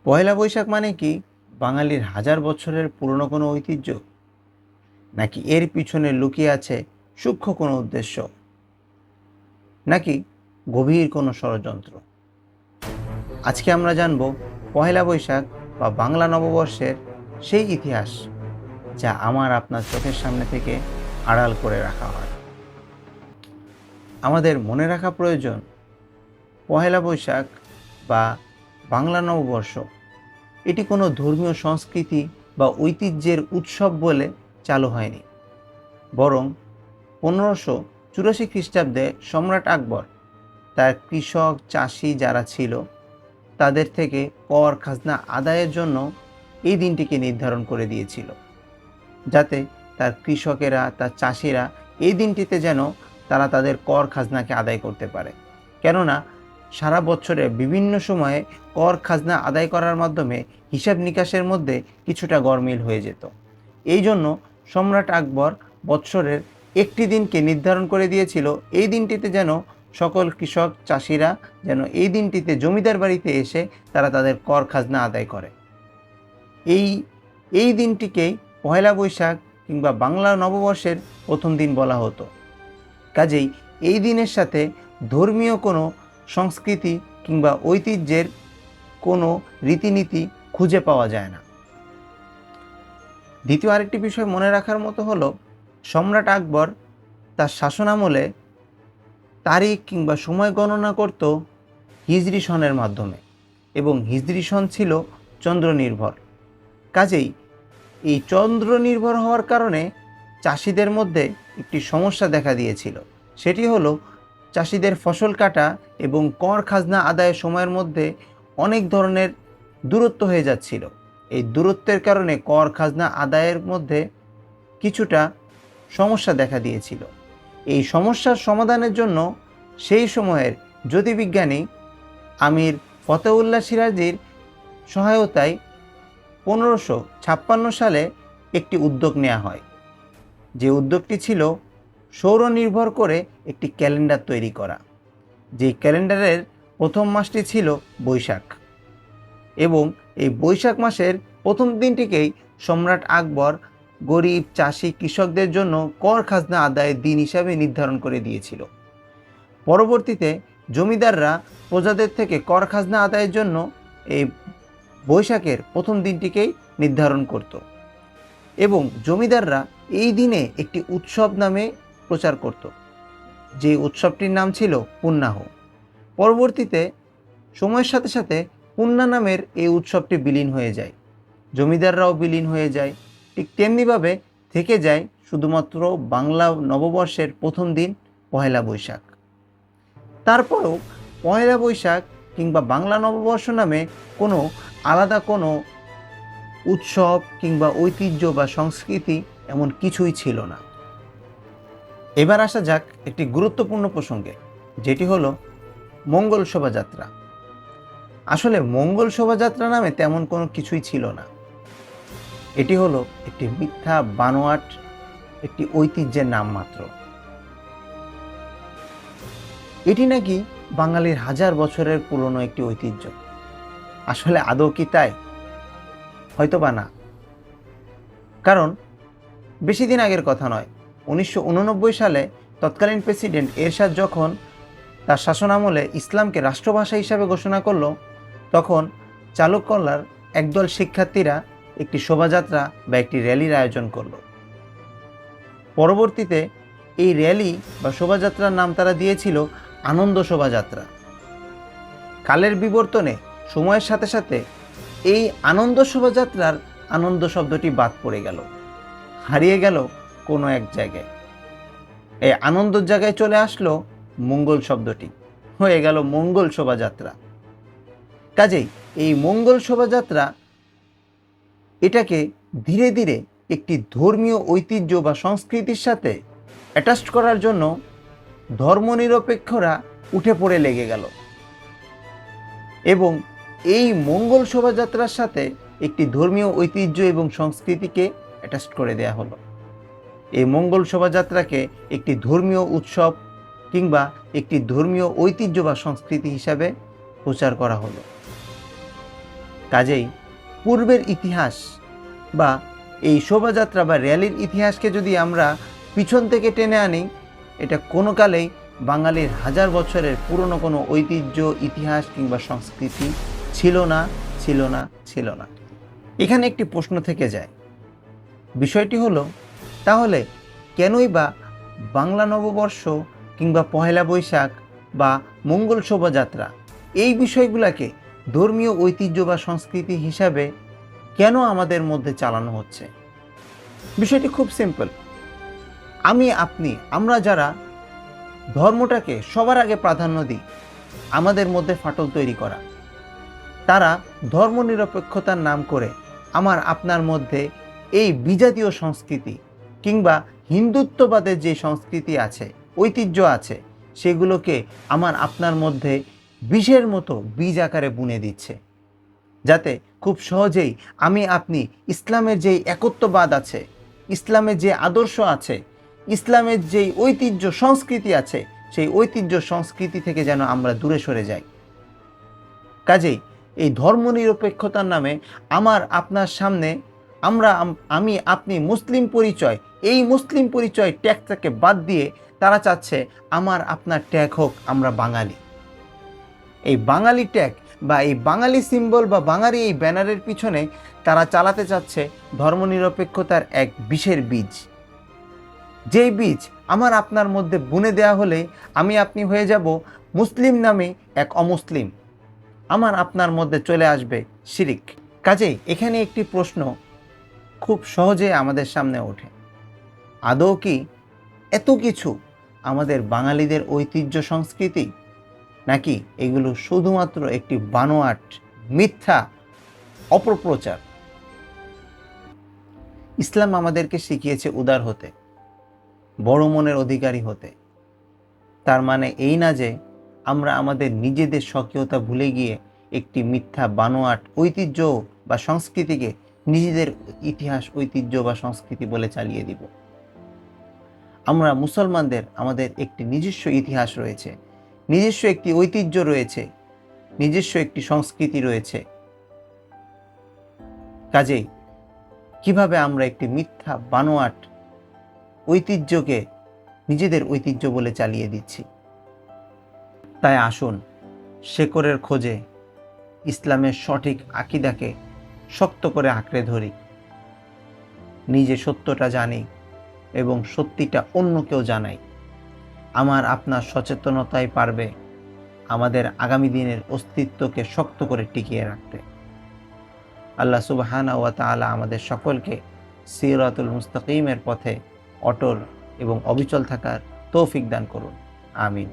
পয়লা বৈশাখ মানে কি বাঙালির হাজার বছরের পুরনো কোনো ঐতিহ্য, নাকি এর পিছনে লুকিয়ে আছে সূক্ষ্ম কোনো উদ্দেশ্য, নাকি গভীর কোনো ষড়যন্ত্র? আজকে আমরা জানব পয়লা বৈশাখ বা বাংলা নববর্ষের সেই ইতিহাস যা আমার আপনার চোখের সামনে থেকে আড়াল করে রাখা হয়। আমাদের মনে রাখা প্রয়োজন, পয়লা বৈশাখ বা বাংলা নববর্ষ এটি কোনো ধর্মীয় সংস্কৃতি বা ঐতিহ্যের উৎসব বলে চালু হয়নি, বরং 1584 খ্রিস্টাব্দে সম্রাট আকবর তার কৃষক চাষি যারা ছিল তাদের থেকে কর খাজনা আদায়ের জন্য এই দিনটিকে নির্ধারণ করে দিয়েছিল, যাতে তার কৃষকেরা তার চাষিরা এই দিনটিতে যেন তারা তাদের কর খাজনাকে আদায় করতে পারে। কেননা সারা বছরে বিভিন্ন সময়ে কর খাজনা আদায় করার মাধ্যমে হিসাব নিকাশের মধ্যে কিছুটা গরমিল হয়ে যেত। এই জন্য সম্রাট আকবর বৎসরের একটি দিনকে নির্ধারণ করে দিয়েছিল, এই দিনটিতে যেন সকল কৃষক চাষিরা যেন এই দিনটিতে জমিদার বাড়িতে এসে তারা তাদের কর খাজনা আদায় করে। এই দিনটিকেই পয়লা বৈশাখ কিংবা বাংলা নববর্ষের প্রথম দিন বলা হতো। কাজেই এই দিনের সাথে ধর্মীয় কোনো সংস্কৃতি কিংবা ঐতিহ্যের কোনো রীতিনীতি খুঁজে পাওয়া যায় না। দ্বিতীয় আরেকটি বিষয় মনে রাখার মতো হলো, সম্রাট আকবর তার শাসনামলে তারিখ কিংবা সময় গণনা করত হিজরি সনের মাধ্যমে, এবং হিজরি সন ছিল চন্দ্র নির্ভর। কাজেই এই চন্দ্র নির্ভর হওয়ার কারণে চাষিদের মধ্যে একটি সমস্যা দেখা দিয়েছিল। সেটি হলো চাষিদের ফসল কাটা এবং কর খাজনা আদায়ের সময়ের মধ্যে অনেক ধরনের দূরত্ব হয়ে যাচ্ছিল। এই দূরত্বের কারণে কর খাজনা আদায়ের মধ্যে কিছুটা সমস্যা দেখা দিয়েছিল। এই সমস্যার সমাধানের জন্য সেই সময়ের জ্যোতির্বিজ্ঞানী আমির ফতেউল্লাহ সিরাজির সহায়তায় 1556 সালে একটি উদ্যোগ নেওয়া হয়, যে উদ্যোগটি ছিল সৌর নির্ভর করে একটি ক্যালেন্ডার তৈরি করা। যে ক্যালেন্ডারের প্রথম মাসটি ছিল বৈশাখ, এবং এই বৈশাখ মাসের প্রথম দিনটিকেই সম্রাট আকবর গরিব চাষি কৃষকদের জন্য কর খাজনা আদায়ের দিন হিসাবে নির্ধারণ করে দিয়েছিল। পরবর্তীতে জমিদাররা প্রজাদের থেকে কর খাজনা আদায়ের জন্য এই বৈশাখের প্রথম দিনটিকেই নির্ধারণ করত, এবং জমিদাররা এই দিনে একটি উৎসব নামে প্রচার করত, যে উৎসবটির নাম ছিল পুণ্যাহ। পরবর্তীতে সময়ের সাথে সাথে পুণ্যা নামের এই উৎসবটি বিলীন হয়ে যায়, জমিদাররাও বিলীন হয়ে যায়। ঠিক তেমনিভাবে থেকে যায় শুধুমাত্র বাংলা নববর্ষের প্রথম দিন পয়লা বৈশাখ। তারপরও পয়লা বৈশাখ কিংবা বাংলা নববর্ষ নামে কোনো আলাদা কোনো উৎসব কিংবা ঐতিহ্য বা সংস্কৃতি এমন কিছুই ছিল না। এবার আসা যাক একটি গুরুত্বপূর্ণ প্রসঙ্গে, যেটি হলো মঙ্গল শোভাযাত্রা। আসলে মঙ্গল শোভাযাত্রা নামে তেমন কোনো কিছুই ছিল না। এটি হলো একটি মিথ্যা বানোয়াট একটি ঐতিহ্যের নাম মাত্র। এটি নাকি বাঙালির হাজার বছরের পুরনো একটি ঐতিহ্য। আসলে আদৌ কি তাই? হয়তোবা না। কারণ বেশি দিন আগের কথা নয়, 1989 সালে তৎকালীন প্রেসিডেন্ট এরশাদ যখন তার শাসনামলে ইসলামকে রাষ্ট্রভাষা হিসাবে ঘোষণা করল, তখন চালুকলার একদল শিক্ষার্থীরা একটি শোভাযাত্রা বা একটি র্যালির আয়োজন করল। পরবর্তীতে এই র্যালি বা শোভাযাত্রার নাম তারা দিয়েছিল আনন্দ শোভাযাত্রা। কালের বিবর্তনে সময়ের সাথে সাথে এই আনন্দ শোভাযাত্রার আনন্দ শব্দটি বাদ পড়ে গেল, হারিয়ে গেল কোনো এক জায়গায়। এই আনন্দর জায়গায় চলে আসলো মঙ্গল শব্দটি, হয়ে গেল মঙ্গল শোভাযাত্রা। কাজেই এই মঙ্গল শোভাযাত্রা এটাকে ধীরে ধীরে একটি ধর্মীয় ঐতিহ্য বা সংস্কৃতির সাথে অ্যাটাচড করার জন্য ধর্মনিরপেক্ষরা উঠে পড়ে লেগে গেল, এবং এই মঙ্গল শোভাযাত্রার সাথে একটি ধর্মীয় ঐতিহ্য এবং সংস্কৃতিকে অ্যাটাচড করে দেয়া হলো। এই মঙ্গল শোভাযাত্রাকে একটি ধর্মীয় উৎসব কিংবা একটি ধর্মীয় ঐতিহ্য বা সংস্কৃতি হিসাবে প্রচার করা হলো। কাজেই পূর্বের ইতিহাস বা এই শোভাযাত্রা বা র্যালির ইতিহাসকে যদি আমরা পিছন থেকে টেনে আনি, এটা কোনো কালেই বাঙালির হাজার বছরের পুরনো কোনো ঐতিহ্য, ইতিহাস কিংবা সংস্কৃতি ছিল না, ছিল না, ছিল না। এখানে একটি প্রশ্ন থেকে যায়, বিষয়টি হলো তাহলে কেনই বা বাংলা নববর্ষ কিংবা পহেলা বৈশাখ বা মঙ্গল শোভাযাত্রা এই বিষয়গুলোকে ধর্মীয় ঐতিহ্য বা সংস্কৃতি হিসাবে কেন আমাদের মধ্যে চালানো হচ্ছে? বিষয়টি খুব সিম্পল। আমরা যারা ধর্মটাকে সবার আগে প্রাধান্য দিই, আমাদের মধ্যে ফাটল তৈরি করা। তারা ধর্মনিরপেক্ষতার নাম করে আপনার মধ্যে এই বিজাতীয় সংস্কৃতি কিংবা হিন্দুত্ববাদের যে সংস্কৃতি আছে, ঐতিহ্য আছে, সেগুলোকে আপনার মধ্যে বিষের মতো বীজ আকারে বুনে দিচ্ছে, যাতে খুব সহজেই আপনি ইসলামের যেই একত্ববাদ আছে, ইসলামের যে আদর্শ আছে, ইসলামের যেই ঐতিহ্য সংস্কৃতি আছে, সেই ঐতিহ্য সংস্কৃতি থেকে যেন আমরা দূরে সরে যাই। কাজেই এই ধর্মনিরপেক্ষতার নামে আপনার সামনে আপনি মুসলিম পরিচয়, এই মুসলিম পরিচয় ট্যাগটাকে বাদ দিয়ে তারা চাচ্ছে আপনার ট্যাগ হোক আমরা বাঙালি। এই বাঙালি ট্যাগ বা এই বাঙালি সিম্বল বা বাঙালি এই ব্যানারের পিছনে তারা চালাতে চাচ্ছে ধর্মনিরপেক্ষতার এক বিষের বীজ, যেই বীজ আপনার মধ্যে বুনে দেওয়া হলে আপনি হয়ে যাব মুসলিম নামে এক অমুসলিম, আপনার মধ্যে চলে আসবে শিরিক। কাজেই এখানে একটি প্রশ্ন খুব সহজে আমাদের সামনে ওঠে, আদৌ কি এত কিছু আমাদের বাঙালিদের ঐতিহ্য সংস্কৃতি, নাকি এগুলো শুধুমাত্র একটি বানোয়াট, মিথ্যা অপপ্রচার? ইসলাম আমাদেরকে শিখিয়েছে উদার হতে, বড় মনের অধিকারী হতে। তার মানে এই না যে আমরা আমাদের নিজেদের স্বকীয়তা ভুলে গিয়ে একটি মিথ্যা বানোয়াট ঐতিহ্য বা সংস্কৃতিকে নিজেদের ইতিহাস, ঐতিহ্য বা সংস্কৃতি বলে চালিয়ে দিব। আমরা মুসলমানদের আমাদের একটি নিজস্ব ইতিহাস রয়েছে, নিজস্ব একটি ঐতিহ্য রয়েছে, নিজস্ব একটি সংস্কৃতি রয়েছে। কাজেই কিভাবে আমরা একটি মিথ্যা বানোয়াট ঐতিহ্যকে নিজেদের ঐতিহ্য বলে চালিয়ে দিচ্ছি? তাই আসুন শেকড়ের খোঁজে ইসলামের সঠিক আকীদাকে শক্ত করে আঁকড়ে ধরি, নিজে সত্যটা জানি এবং সত্যিটা অন্যকেও জানাই। আপনার সচেতনতাই পারবে আমাদের আগামী দিনের অস্তিত্বকে শক্ত করে টিকিয়ে রাখতে। আল্লাহ সুবহানাহু ওয়া তাআলা আমাদের সকলকে সিরাতুল মুস্তাকিমের পথে অটল এবং অবিচল থাকার তৌফিক দান করুন। আমিন।